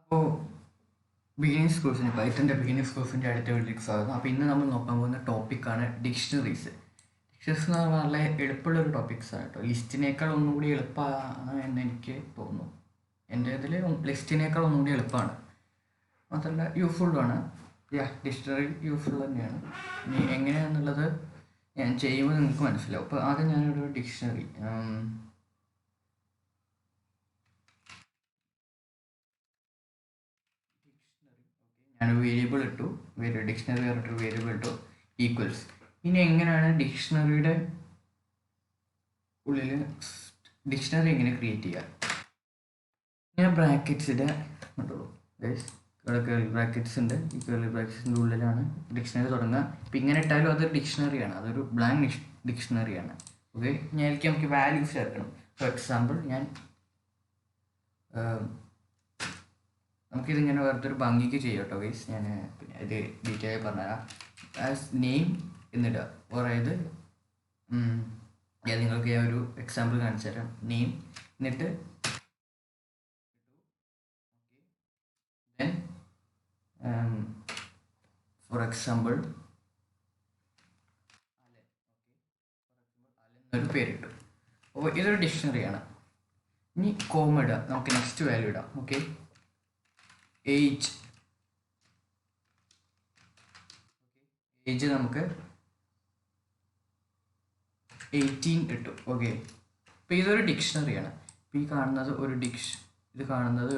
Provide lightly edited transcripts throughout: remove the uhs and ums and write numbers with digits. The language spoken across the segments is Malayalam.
അപ്പോൾ ബിഗിനേഴ്സ് കോഴ്സിന് പൈത്തൻ്റെ ബിഗിനേഴ്സ് കോഴ്സിൻ്റെ അടുത്ത വീട്ടിലേക്ക് സ്വാഗതം. അപ്പോൾ ഇന്ന് നമ്മൾ നോക്കാൻ പോകുന്ന ടോപ്പിക്കാണ് ഡിക്ഷണറീസ്. ഡിക്ഷണറീസ് എന്ന് പറഞ്ഞാൽ നല്ല എളുപ്പമുള്ളൊരു ടോപ്പിക്സാണ് കേട്ടോ. ലിസ്റ്റിനേക്കാൾ ഒന്നുകൂടി എളുപ്പമാണ് എന്ന് എനിക്ക് തോന്നുന്നു. എൻ്റെ ഇതിൽ ലിസ്റ്റിനേക്കാൾ ഒന്നുകൂടി എളുപ്പമാണ്, മാത്രമല്ല യൂസ്ഫുള്ളുമാണ്. ഡിക്ഷണറി യൂസ്ഫുൾ തന്നെയാണ്. ഇനി എങ്ങനെയാണെന്നുള്ളത് ഞാൻ ചെയ്യുമ്പോൾ നിങ്ങൾക്ക് മനസ്സിലാവും. അപ്പോൾ ആദ്യം ഞാനൊരു ഡിക്ഷണറി ഞാനൊരു വേരിയബിൾ ഇട്ടു, ഡിക്ഷണറി പറഞ്ഞിട്ടൊരു വേരിയബിൾ ഇട്ടു ഈക്വൽസ്. ഇനി എങ്ങനെയാണ് ഡിക്ഷണറിയുടെ ഉള്ളിൽ ഡിക്ഷണറി എങ്ങനെ ക്രിയേറ്റ് ചെയ്യുക? ഞാൻ ബ്രാക്കറ്റ്സിൻ്റെ കണ്ടോളൂ ഗൈസ്, ഇവിടെ കേർലി ബ്രാക്കറ്റ്സ് ഉണ്ട്. ഈ കേർലി ബ്രാക്കറ്റ്സിൻ്റെ ഉള്ളിലാണ് ഡിക്ഷണറി തുടങ്ങുക. ഇപ്പം ഇങ്ങനെ ഇട്ടാലും അതൊരു ഡിക്ഷണറിയാണ്, അതൊരു ബ്ലാങ്ക് ഡിക്ഷണറിയാണ്. ഓക്കെ, ഞാൻ നമുക്ക് വാല്യൂസ് ചേർക്കണം. ഫോർ എക്സാമ്പിൾ നമുക്കിതിങ്ങനെ വെറുതെ ഒരു ഭംഗിക്ക് ചെയ്യാം കേട്ടോ ഗൈസ്. ഞാൻ പിന്നെ ഇത് ഡീറ്റെയിൽ ആയി പറഞ്ഞുതരാം. ആസ് നെയിം എന്നിടുക, അതായത് ഞാൻ നിങ്ങൾക്ക് ഞാൻ ഒരു എക്സാമ്പിൾ കാണിച്ചു തരാം. നെയിം എന്നിട്ട് ദെൻ ഫോർ എക്സാമ്പിൾ എന്നൊരു പേരിട്ടു. അപ്പോൾ ഇതൊരു ഡിക്ഷണറിയാണ്. ഇനി കോമ ഇടുക, നമുക്ക് നെക്സ്റ്റ് വാല്യൂ ഇടാം. ഓക്കെ, ഏജ് നമുക്ക് 18 ഇട്ടു. ഓക്കെ, ഇപ്പോൾ ഇതൊരു ഡിക്ഷണറിയാണ്. ഇപ്പോൾ ഇത് കാണുന്നത്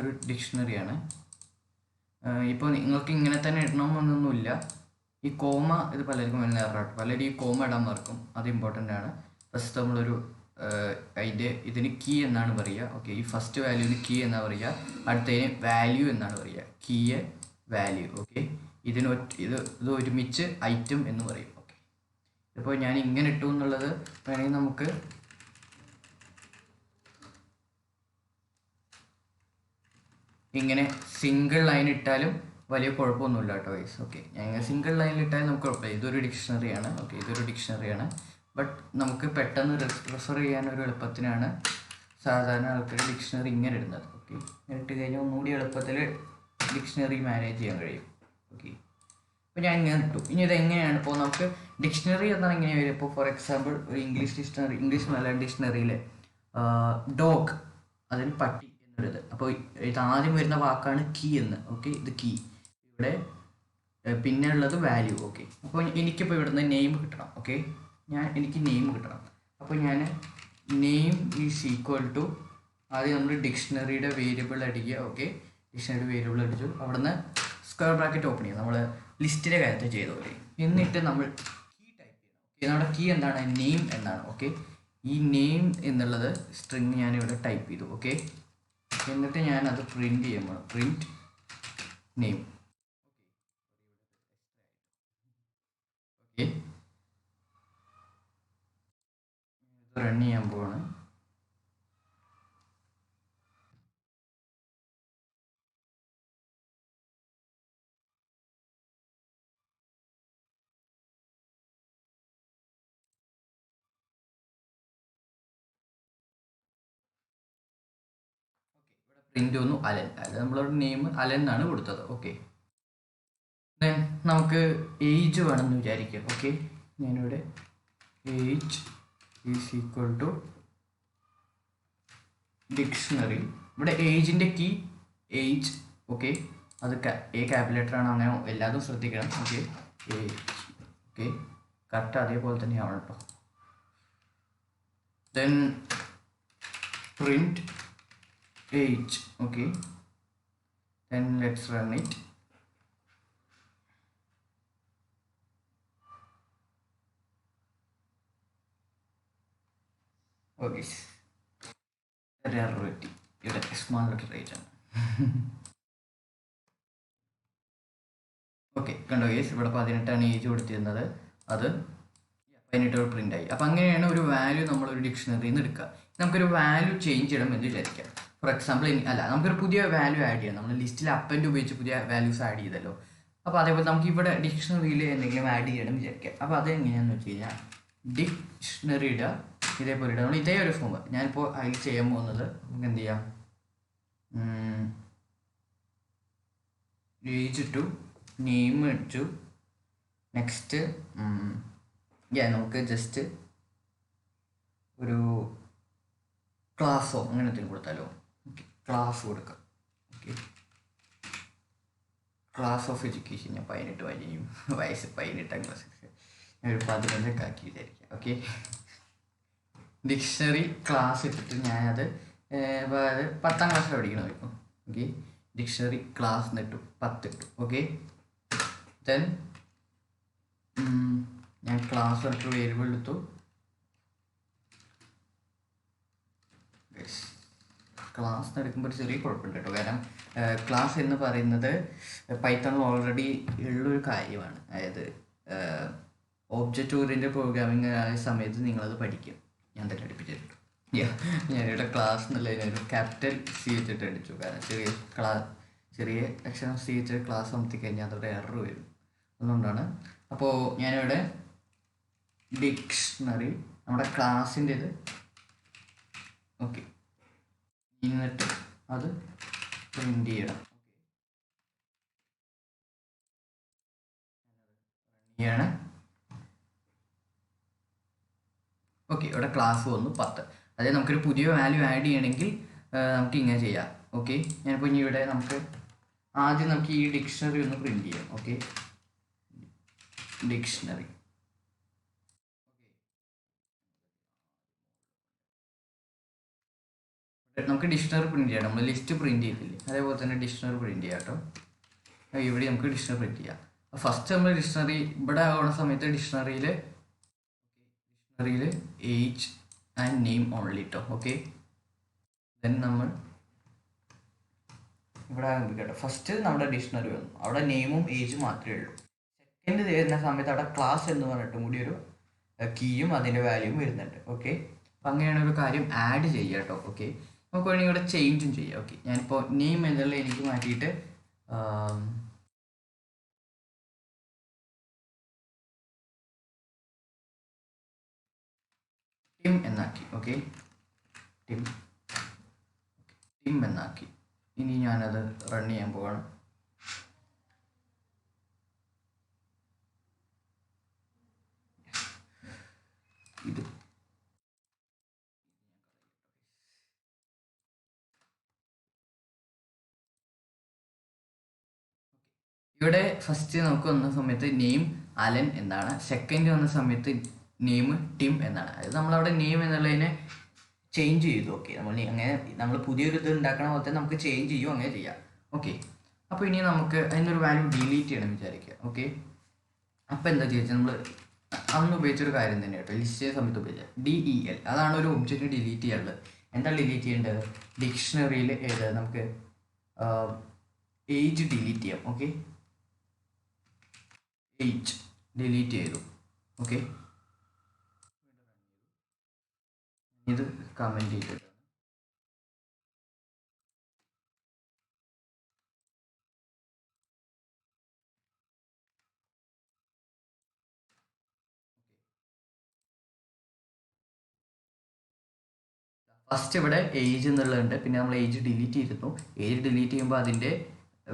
ഒരു ഡിക്ഷണറിയാണ്. ഇപ്പോൾ നിങ്ങൾക്ക് ഇങ്ങനെ തന്നെ ഇടണമെന്നൊന്നുമില്ല. ഈ കോമ ഇത് പലർക്കും വരുന്ന എററാണ്. പലരും ഈ കോമ ഇടാൻ മറക്കും, അത് ഇമ്പോർട്ടൻ്റ് ആണ്. ഫസ്റ്റ് നമ്മളൊരു ഇതിന് കീ എന്നാണ് പറയുക. ഓക്കെ, ഈ ഫസ്റ്റ് വാല്യൂവിന് കീ എന്നാണ് പറയുക, അടുത്തതിന് വാല്യൂ എന്നാണ് പറയുക. കീയ് വാല്യൂ. ഓക്കെ, ഇത് ഒരുമിച്ച് ഐറ്റം എന്ന് പറയും. ഓക്കെ, ഇപ്പോൾ ഞാൻ ഇങ്ങനെ ഇട്ടു എന്നുള്ളത് വേണമെങ്കിൽ നമുക്ക് ഇങ്ങനെ സിംഗിൾ ലൈൻ ഇട്ടാലും വലിയ കുഴപ്പമൊന്നുമില്ല കേട്ടോ ഗൈസ്. ഓക്കെ, ഞാൻ ഇങ്ങനെ സിംഗിൾ ലൈനിൽ ഇട്ടാലും നമുക്ക് കുഴപ്പമില്ല. ഇതൊരു ഡിക്ഷണറിയാണ്. ഓക്കെ, ഇതൊരു ഡിക്ഷണറിയാണ്. ബട്ട് നമുക്ക് പെട്ടെന്ന് റെഫർ ചെയ്യാൻ ഒരു എളുപ്പത്തിനാണ് സാധാരണ ആൾക്കാർ ഡിക്ഷണറി ഇങ്ങനെ ഇടുന്നത്. ഓക്കെ, ഇട്ട് കഴിഞ്ഞാൽ ഒന്നുകൂടി എളുപ്പത്തിൽ ഡിക്ഷണറി മാനേജ് ചെയ്യാൻ കഴിയും. ഓക്കെ, അപ്പോൾ ഞാൻ ഇങ്ങനെ ഇട്ടു. ഇനി ഇത് എങ്ങനെയാണ് ഇപ്പോൾ നമുക്ക് ഡിക്ഷണറി എന്നാൽ എങ്ങനെയാണ് വരും? ഇപ്പോൾ ഫോർ എക്സാമ്പിൾ ഒരു ഇംഗ്ലീഷ് മലയാളം ഡിക്ഷണറിയിൽ ഡോഗ്, അതിന് പട്ടി എന്നൊരിത്. അപ്പോൾ ഇത് ആദ്യം വരുന്ന വാക്കാണ് കീ എന്ന്. ഓക്കെ, ഇത് കീ, ഇവിടെ പിന്നെ ഉള്ളത് വാല്യൂ. ഓക്കെ, അപ്പോൾ എനിക്കിപ്പോൾ ഇവിടുന്ന് നെയിം കിട്ടണം. ഓക്കെ, എനിക്ക് നെയിം കിട്ടണം. അപ്പോൾ ഞാൻ നെയിം ഈസ് ഈക്വൽ ടു, ആദ്യം നമ്മൾ ഡിക്ഷണറിയുടെ വേരിയബിൾ അടിക്കുക. ഓക്കെ, ഡിക്ഷണറി വേരിയബിൾ അടിച്ചു, അവിടുന്ന് സ്ക്വയർ ബ്രാക്കറ്റ് ഓപ്പൺ ചെയ്യുക, നമ്മൾ ലിസ്റ്റിൻ്റെ കാര്യത്തിൽ ചെയ്ത പോലെ. എന്നിട്ട് നമ്മൾ കീ ടൈപ്പ് ചെയ്യണം. ഓക്കെ, നമ്മുടെ കീ എന്താണ്? നെയിം എന്നാണ്. ഓക്കെ, ഈ നെയിം എന്നുള്ളത് സ്ട്രിങ് ഞാനിവിടെ ടൈപ്പ് ചെയ്തു. ഓക്കെ, എന്നിട്ട് ഞാൻ അത് പ്രിൻറ്റ് ചെയ്യുമ്പോൾ പ്രിൻറ്റ് നെയിം. ഓക്കെ, റൺ ചെയ്യാൻ പോവാണ്. പ്രിന്റ് വന്നു അലൻ, അത് നമ്മളൊരു നെയിം അലൻ എന്നാണ് കൊടുത്തത്. ഓക്കെ, ദെൻ നമുക്ക് ഏജ് വേണമെന്ന് വിചാരിക്കുക. ഓക്കെ, ഞാനിവിടെ age is equal to dictionary, ഇവിടെ ഏജിൻ്റെ കീ ഏജ്. ഓക്കെ, അത് ക്യാപിറ്റലാണ്, അങ്ങനെ എല്ലാതും ശ്രദ്ധിക്കണം. Okay, age. ഓക്കെ, കറക്റ്റ് അതേപോലെ തന്നെ ആവണം കേട്ടോ. Then print age. Okay, then let's run it. Okay, rarity ഇവിടെ സ്മാൾ ലെറ്റർ age ആണ്. ഓക്കെ, കണ്ടോ ഗൈസ്, ഇവിടെ 18ആണ് ഏജ് കൊടുത്തിരുന്നത്, അത് 18 പ്രിന്റ് ആയി. അപ്പം അങ്ങനെയാണ് ഒരു വാല്യൂ നമ്മളൊരു ഡിക്ഷണറിയിൽ നിന്ന് എടുക്കുക. നമുക്കൊരു വാല്യൂ ചേഞ്ച് ചെയ്യണം എന്ന് വിചാരിക്കാം. ഫോർ എക്സാമ്പിൾ നമുക്കൊരു പുതിയ വാല്യൂ ആഡ് ചെയ്യണം. നമ്മൾ ലിസ്റ്റിൽ അപ്പൻഡ് ഉപയോഗിച്ച് പുതിയ വാല്യൂസ് ആഡ് ചെയ്തല്ലോ. അപ്പോൾ അതേപോലെ നമുക്ക് ഇവിടെ ഡിക്ഷണറിയിൽ എന്തെങ്കിലും ആഡ് ചെയ്യണം വിചാരിക്കാം. അപ്പോൾ അത് എങ്ങനെയാണെന്ന് വെച്ച് കഴിഞ്ഞാൽ ഡിക്ഷണറിയുടെ ഇതേപോലെ ഇടാം. നമ്മൾ ഇതേ ഒരു ഫോം ഞാനിപ്പോൾ അതിൽ ചെയ്യാൻ പോകുന്നത് നമുക്ക് എന്ത് ചെയ്യാം, ഏജ് ഇട്ടു, നെയിം ഇട്ടു. നെക്സ്റ്റ് നമുക്ക് ജസ്റ്റ് ഒരു ക്ലാസ്സോ അങ്ങനെ എന്തെങ്കിലും കൊടുത്താലോ? ഓക്കെ, ക്ലാസ് കൊടുക്കാം. ഓക്കെ, ക്ലാസ് ഓഫ് എഡ്യൂക്കേഷൻ ഞാൻ 18 വയസ്സ് 18ാം ക്ലാസ് ഞാൻ ഒരു 15 ആക്കി വിചാരിക്കാം. ഓക്കെ, ഡിക്ഷണറി ക്ലാസ് ഇട്ടിട്ട് ഞാനത് 10ാം ക്ലാസ്സിൽ പഠിക്കണം ഇപ്പോൾ. ഓക്കെ, ഡിക്ഷണറി ക്ലാസ് എന്നിട്ടു 10 ഇട്ടു. ഓക്കെ, ദെൻ ഞാൻ ക്ലാസ് എന്നിട്ട് വേരിയബിൾ എടുത്തു. ക്ലാസ് എടുക്കുമ്പോൾ ഒരു ചെറിയ കുഴപ്പമുണ്ട് കേട്ടോ. കാരണം ക്ലാസ് എന്ന് പറയുന്നത് പൈത്തണിൽ ഓൾറെഡി ഉള്ളൊരു കാര്യമാണ്. അതായത് ഒബ്ജക്റ്റ് ഓറിയൻറ്റഡ് പ്രോഗ്രാമിംഗ് ആയ സമയത്ത് നിങ്ങളത് പഠിക്കും. ഞാൻ തന്നെ അടുപ്പിച്ചിട്ടു. ഞാനിവിടെ ക്ലാസ് എന്നുള്ളതിനൊരു ക്യാപിറ്റൽ സി വെച്ചിട്ട് അടിച്ചു. കാരണം ചെറിയ അക്ഷരം സി വെച്ചിട്ട് ക്ലാസ് അമർത്തി കഴിഞ്ഞാൽ അതോടെ എറർ വരും. അതുകൊണ്ടാണ്. അപ്പോൾ ഞാനിവിടെ ഡിക്ഷണറി നമ്മുടെ ക്ലാസ്സിൻ്റെത്. ഓക്കെ, എന്നിട്ട് അത് പ്രിൻ്റ് ചെയ്യണം. ചെയ്യാണ്. ഓക്കെ, ഇവിടെ ക്ലാസ് വന്നു 10. അതായത് നമുക്കൊരു പുതിയ വാല്യൂ ആഡ് ചെയ്യണമെങ്കിൽ നമുക്ക് ഇങ്ങനെ ചെയ്യാം. ഓക്കെ, ഞാനിപ്പോൾ ഇനി ഇവിടെ നമുക്ക് ആദ്യം നമുക്ക് ഈ ഡിക്ഷണറി ഒന്ന് പ്രിൻ്റ് ചെയ്യാം. Okay, dictionary. നമുക്ക് ഡിക്ഷണറി പ്രിൻ്റ് ചെയ്യാം. നമ്മൾ ലിസ്റ്റ് പ്രിൻ്റ് ചെയ്തില്ലേ, അതേപോലെ തന്നെ ഡിക്ഷണറി പ്രിൻ്റ് ചെയ്യാം കേട്ടോ. ഇവിടെ നമുക്ക് ഡിക്ഷണറി പ്രിൻ്റ് ചെയ്യാം. ഫസ്റ്റ് നമ്മൾ ഡിക്ഷണറി ഇവിടെ ആവുന്ന സമയത്ത് ഡിക്ഷണറിയിൽ ഏജ് ആൻഡ് നെയിം ഓൺലി കേട്ടോ. ഓക്കെ, ദെൻ നമ്മൾ ഇവിടെ കേട്ടോ ഫസ്റ്റ് നമ്മുടെ ഡിക്ഷണറി വന്നു, അവിടെ നെയിമും ഏജും മാത്രമേ ഉള്ളൂ. സെക്കൻഡ് തരുന്ന സമയത്ത് അവിടെ ക്ലാസ് എന്ന് പറഞ്ഞിട്ടും കൂടി ഒരു കീയും അതിൻ്റെ വാല്യൂവും വരുന്നുണ്ട്. ഓക്കെ, അപ്പം അങ്ങനെയാണ് ഒരു കാര്യം ആഡ് ചെയ്യുക കേട്ടോ. ഓക്കെ, നമുക്ക് വേണമെങ്കിൽ ഇവിടെ ചേഞ്ചും ചെയ്യാം. ഓക്കെ, ഞാനിപ്പോൾ നെയിം എന്നുള്ള എനിക്ക് മാറ്റിയിട്ട് ടിം എന്നാക്കി. ഓക്കെ, ടിം എന്നാക്കി. ഇനി ഞാനത് റൺ ചെയ്യാൻ പോവാണ്. ഇത് ഇവിടെ ഫസ്റ്റ് നമുക്ക് വന്ന സമയത്ത് നെയിം അലൻ എന്നാണ്. സെക്കൻഡ് വന്ന സമയത്ത് നെയിം ടിം എന്നാണ്. അതായത് നമ്മളവിടെ നെയിം എന്നുള്ളതിനെ ചേഞ്ച് ചെയ്തു. ഓക്കെ, അങ്ങനെ നമ്മൾ പുതിയൊരു ഇത് ഉണ്ടാക്കണ പോലെ തന്നെ നമുക്ക് ചേഞ്ച് ചെയ്യും, അങ്ങനെ ചെയ്യാം. ഓക്കെ, അപ്പോൾ ഇനി നമുക്ക് അതിനൊരു വാല്യൂ ഡിലീറ്റ് ചെയ്യണം വിചാരിക്കുക. ഓക്കെ, അപ്പോൾ എന്താ ചോദിച്ചാൽ നമ്മൾ അന്ന് ഉപയോഗിച്ചൊരു കാര്യം തന്നെ കേട്ടോ, ലിസ്റ്റ് ചെയ്യുന്ന സമയത്ത് ഉപയോഗിച്ചാൽ DEL, അതാണ് ഒരു ഒബ്ജക്റ്റ് ഡിലീറ്റ് ചെയ്യാനുള്ളത്. എന്താണ് ഡിലീറ്റ് ചെയ്യേണ്ടത്? ഡിക്ഷണറിയിൽ നമുക്ക് ഏജ് ഡിലീറ്റ് ചെയ്യാം. ഓക്കെ, ഏജ് ഡിലീറ്റ് ചെയ്തു. ഓക്കെ, ഇത് കമൻറ്റ് ചെയ്തിട്ട് ഫസ്റ്റ് ഇവിടെ ഏജ് എന്നുള്ളതുണ്ട്, പിന്നെ നമ്മൾ ഏജ് ഡിലീറ്റ് ചെയ്തിരുന്നു. ഏജ് ഡിലീറ്റ് ചെയ്യുമ്പോൾ അതിൻ്റെ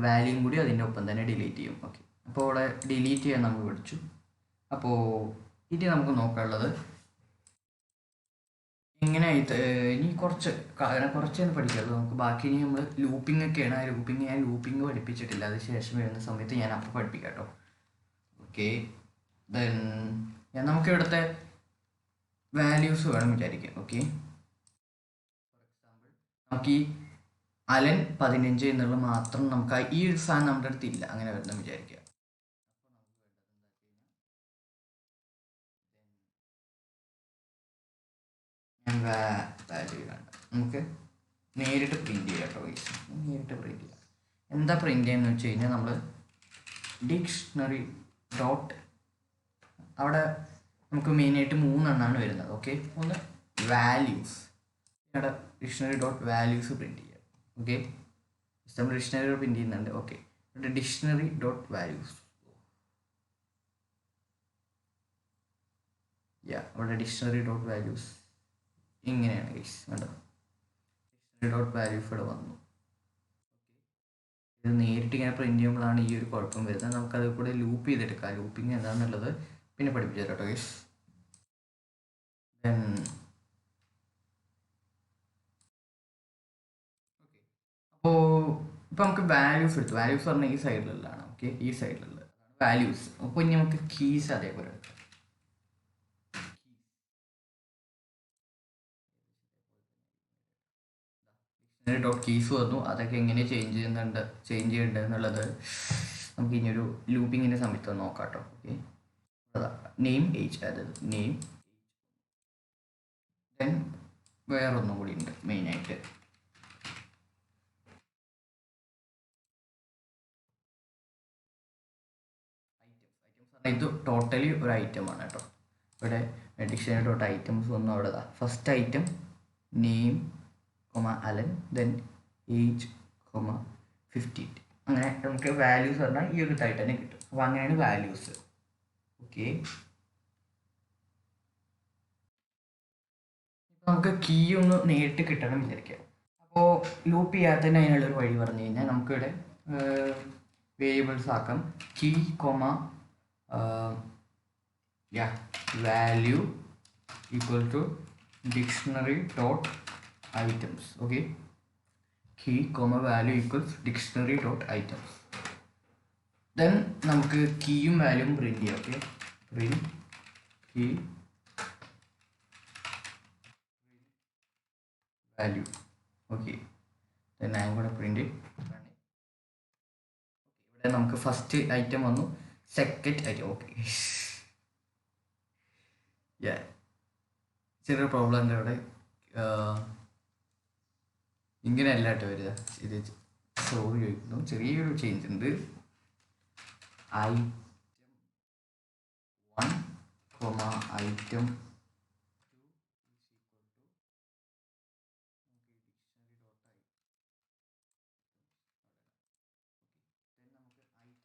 വാല്യൂം കൂടി അതിൻ്റെ ഒപ്പം തന്നെ ഡിലീറ്റ് ചെയ്യും. ഓക്കെ, അപ്പോൾ ഇവിടെ ഡിലീറ്റ് ചെയ്യാൻ നമ്മൾ പഠിച്ചു. അപ്പോൾ ഇനി നമുക്ക് നോക്കാനുള്ളത് ഇങ്ങനെ ഇനി കുറച്ചൊന്ന് പഠിക്കാമല്ലോ നമുക്ക്. ബാക്കി ഇനി നമ്മൾ ലൂപ്പിംഗ് ഒക്കെയാണ്. ആ ലൂപ്പിംഗ് പഠിപ്പിച്ചിട്ടില്ല. അത് ശേഷം വരുന്ന സമയത്ത് ഞാൻ അപ്പോൾ പഠിപ്പിക്കാം കേട്ടോ. ഓക്കെ, ദെൻ നമുക്ക് ഇവിടുത്തെ വാല്യൂസ് വേണം വിചാരിക്കാം. ഓക്കെ, ഫോർ എക്സാമ്പിൾ നമുക്ക് ഈ അലൻ 15 എന്നുള്ളത് മാത്രം നമുക്ക് ഈ ഒരു സാധനം നമ്മുടെ അടുത്ത് ഇല്ല, അങ്ങനെ വരുന്ന വിചാരിക്കുക. ഞാൻ വാല്യൂ വേണ്ട, നമുക്ക് നേരിട്ട് പ്രിന്റ് ചെയ്യാം കേട്ടോ. നേരിട്ട് പ്രിന്റ് ചെയ്യാം. എന്താ പ്രിന്റ് ചെയ്യുന്നത് വെച്ച് കഴിഞ്ഞാൽ നമ്മൾ ഡിക്ഷണറി ഡോട്ട്, അവിടെ നമുക്ക് മെയിനായിട്ട് 3 എണ്ണമാണ് വരുന്നത്. ഓക്കെ, ഒന്ന് വാല്യൂസ്, ഇവിടെ ഡിക്ഷണറി ഡോട്ട് വാല്യൂസ് പ്രിന്റ് ചെയ്യാം. ഓക്കെ, നമ്മൾ ഡിക്ഷണറി പ്രിന്റ് ചെയ്യുന്നുണ്ട്. ഓക്കെ, ഇവിടെ ഡിക്ഷണറി ഡോട്ട് വാല്യൂസ്, ഇവിടെ ഡിക്ഷണറി ഡോട്ട് വാല്യൂസ് ഇങ്ങനെയാണ് ഗൈസ്. കണ്ടോ, ഡിക്ഷണറി ഡോട്ട് വാല്യൂസ് ഇവിടെ വന്നു. ഇത് നേരിട്ട് ഇങ്ങനെ പ്രിൻറ്റ് ചെയ്യുമ്പോഴാണ് ഈ ഒരു കുഴപ്പം വരുന്നത്. നമുക്കത് കൂടെ ലൂപ്പ് ചെയ്തെടുക്കാം. ലൂപ്പിങ് എന്താണെന്നുള്ളത് പിന്നെ പഠിപ്പിച്ചു തരാം കേട്ടോ ഗൈസ്. ദെൻ അപ്പോൾ ഇപ്പോൾ നമുക്ക് വാല്യൂസ് എടുത്തു. വാല്യൂസ് പറഞ്ഞാൽ ഈ സൈഡിലുള്ളതാണ്. ഓക്കെ, ഈ സൈഡിലുള്ള വാല്യൂസ്. അപ്പോൾ ഇനി നമുക്ക് കീസ് അതേപോലെ എടുക്കാം. ഡോട്ട് കീസ് വന്നു. അതൊക്കെ എങ്ങനെ ചേഞ്ച് ചെയ്യേണ്ടത് എന്നുള്ളത് നമുക്ക് ഇനി ഒരു ലൂപ്പിങ്ങിൻ്റെ സമയത്ത് നോക്കാം കേട്ടോ. ഓക്കെ, അതാ നെയിം ഏജ്, അതായത് നെയിം. ദെൻ വേറൊന്നും കൂടി ഉണ്ട് മെയിനായിട്ട്. ഇത് ടോട്ടലി ഒരു ഐറ്റമാണ് കേട്ടോ. ഇവിടെ ഡിക്ഷണറി ഡോട്ട് ഐറ്റംസ് വന്നു. അവിടെ first item name Alan, then age 58. അങ്ങനെ നമുക്ക് വാല്യൂസ് പറഞ്ഞാൽ ഈ ഒരു ഇതായിട്ട് തന്നെ കിട്ടും. അപ്പോൾ അങ്ങനെയാണ് വാല്യൂസ്. ഓക്കെ, നമുക്ക് കീ ഒന്ന് നേരിട്ട് കിട്ടണം വിചാരിക്കാം. അപ്പോൾ ലൂപ്പ് ചെയ്യാത്തതിന് അതിനുള്ളൊരു വഴി പറഞ്ഞു കഴിഞ്ഞാൽ നമുക്കിവിടെ വേരിയബിൾസ് ആക്കാം. Key value equal to dictionary dot items. Okay, key value equals dictionary dot items. Then നമുക്ക് കീയും വാല്യൂവും പ്രിന്റ് ചെയ്യാം. Okay, print key value. Okay, then I'm going to print it. ഇവിടെ നമുക്ക് ഫസ്റ്റ് ഐറ്റം വന്നു, സെക്കൻഡ് ഐറ്റം. ഓക്കെ, ചെറിയ പ്രോബ്ലം ഉണ്ട് ഇവിടെ. ഇങ്ങനെയല്ല കേട്ടോ വരിക. ഇത് സോറി ചോദിക്കുന്നു, ചെറിയൊരു ചേഞ്ച് ഉണ്ട്. ഐറ്റം 1, ഐറ്റം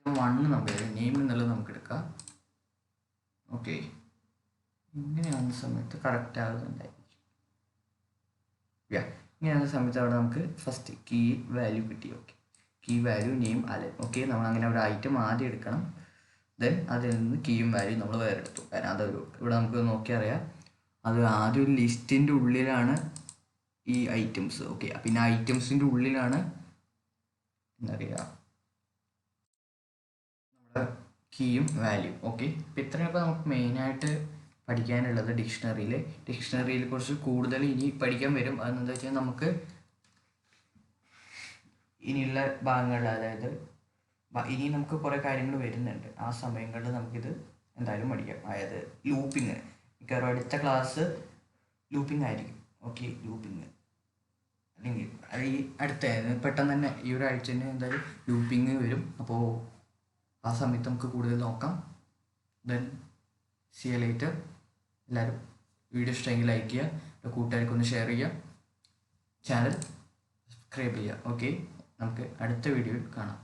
2 ഐറ്റം 1 നമുക്ക് നെയിം എന്നുള്ളത് നമുക്ക് എടുക്കാം. ഓക്കെ, ഇങ്ങനെയാവുന്ന സമയത്ത് കറക്റ്റ് ആകുന്നുണ്ടായിരിക്കും. ഇങ്ങനെയാകുന്ന സമയത്ത് അവിടെ നമുക്ക് ഫസ്റ്റ് കീ വാല്യൂ കിട്ടി. Okay, key value name Alan. Okay, നമ്മൾ അങ്ങനെ ഒരു ഐറ്റം ആദ്യം എടുക്കണം. ദെൻ അതിൽ നിന്ന് കീയും വാല്യൂ നമ്മൾ വേറെ എടുത്തു. കാരണം അതൊരു ഇവിടെ നമുക്ക് നോക്കിയാൽ അറിയാം, അത് ആദ്യം ഒരു ലിസ്റ്റിൻ്റെ ഉള്ളിലാണ് ഈ ഐറ്റംസ്. ഓക്കെ, പിന്നെ ഐറ്റംസിൻ്റെ ഉള്ളിലാണ് എന്താ പറയുക നമ്മുടെ കീയും വാല്യൂ. ഓക്കെ, ഇപ്പം ഇത്രയൊക്കെ നമുക്ക് മെയിനായിട്ട് പഠിക്കാനുള്ളത് ഡിക്ഷണറിയിൽ കുറച്ച് കൂടുതൽ ഇനി പഠിക്കാൻ വരും. അതെന്താ വെച്ചാൽ നമുക്ക് ഇനിയുള്ള ഭാഗങ്ങളിൽ, അതായത് ഇനി നമുക്ക് കുറേ കാര്യങ്ങൾ വരുന്നുണ്ട്. ആ സമയങ്ങളിൽ നമുക്കിത് എന്തായാലും പഠിക്കാം. അതായത് ലൂപ്പിങ്, മിക്കവാറും അടുത്ത ക്ലാസ് ലൂപ്പിംഗ് ആയിരിക്കും. ഓക്കെ, ലൂപ്പിങ് അല്ലെങ്കിൽ ഈ അടുത്ത പെട്ടെന്ന് തന്നെ ഈ ഒരു ആഴ്ച തന്നെ എന്തായാലും ലൂപ്പിങ് വരും. അപ്പോൾ ആ സമയത്ത് നമുക്ക് കൂടുതൽ നോക്കാം. Then see you later. എല്ലാവരും വീഡിയോ ഇഷ്ടമെങ്കിൽ ലൈക്ക് ചെയ്യുക, കൂട്ടുകാർക്കൊന്ന് ഷെയർ ചെയ്യുക, ചാനൽ സബ്സ്ക്രൈബ് ചെയ്യുക. ഓക്കെ, നമുക്ക് അടുത്ത വീഡിയോയിൽ കാണാം.